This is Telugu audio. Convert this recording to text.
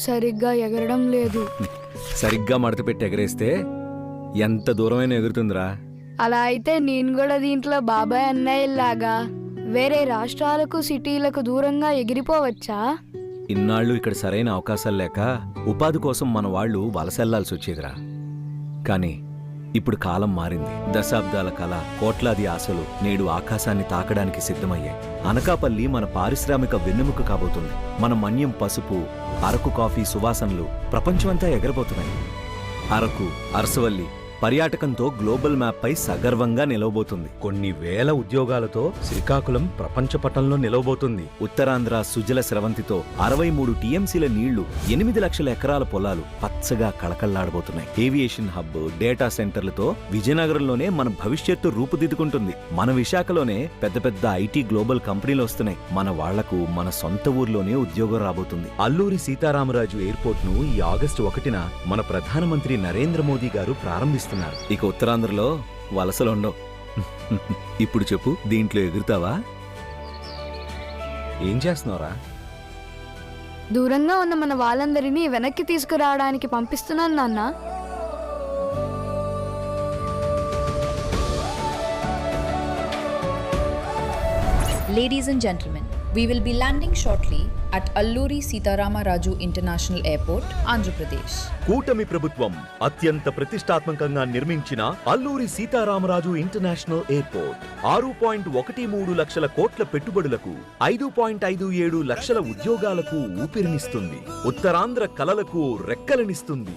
సరిగ్గా ఎగరడం లేదు. సరిగ్గా మడత పెట్టి ఎగరేస్తే ఎంత దూరమైనా ఎగురుతుందిరా. అలా అయితే నేను కూడా దీంట్లో బాబాయ్ అన్నయ్యలాగా వేరే రాష్ట్రాలకు సిటీలకు దూరంగా ఎగిరిపోవచ్చా? ఇన్నాళ్ళు ఇక్కడ సరైన అవకాశాలు లేక ఉపాధి కోసం మన వాళ్ళు వలసెళ్లాల్సి వచ్చేదిరా. కానీ ఇప్పుడు కాలం మారింది. దశాబ్దాల కళ, కోట్లాది ఆశలు నేడు ఆకాశాన్ని తాకడానికి సిద్ధమయ్యాయి. అనకాపల్లి మన పారిశ్రామిక వెన్నెముక కాబోతుంది. మన మన్యం పసుపు, అరకు కాఫీ సువాసనలు ప్రపంచమంతా ఎగరబోతున్నాయి. అరకు, అరసవల్లి పర్యాటకంతో గ్లోబల్ మ్యాప్ పై సగర్వంగా నిలవబోతుంది. కొన్ని వేల ఉద్యోగాలతో శ్రీకాకుళం ప్రపంచ పటంలో నిలవబోతుంది. ఉత్తరాంధ్ర సుజల స్రవంతితో 63 టీఎంసీల నీళ్లు, 8 లక్షల ఎకరాల పొలాలు పచ్చగా కళకళ్లాడబోతున్నాయి. ఏవియేషన్ హబ్, డేటా సెంటర్లతో విజయనగరంలోనే మన భవిష్యత్తు రూపుదిద్దుకుంటుంది. మన విశాఖలోనే పెద్ద పెద్ద ఐటీ గ్లోబల్ కంపెనీలు వస్తున్నాయి. మన వాళ్లకు మన సొంత ఊర్లోనే ఉద్యోగం రాబోతుంది. అల్లూరి సీతారామరాజు ఎయిర్పోర్ట్ ను ఈ ఆగస్టు 1న మన ప్రధానమంత్రి నరేంద్ర మోదీ గారు ప్రారంభిస్తున్నారు. ఇక ఉత్తరాంధ్రలో వలసలుండవు. ఇప్పుడు చెప్పు, దీంట్లో ఎగురుతావా? ఏం చేస్తున్నావురా? దూరంగా ఉన్న మన వాళ్ళందరినీ వెనక్కి తీసుకురావడానికి పంపిస్తున్నాను నాన్న. Ladies and gentlemen, we will be landing shortly at Alluri Sitarama Raju International Airport, Andhra Pradesh. కూటమి ప్రభుత్వం అత్యంత ప్రతిష్టాత్మకంగా నిర్మించిన అల్లూరి సీతారామరాజు ఇంటర్నేషనల్ ఎయిర్పోర్ట్ 6.13 లక్షల కోట్ల పెట్టుబడులకు 5.57 లక్షల ఉద్యోగాలకు ఊపిరినిస్తుంది. ఉత్తరాంధ్ర కలలకు రెక్కలనిస్తుంది.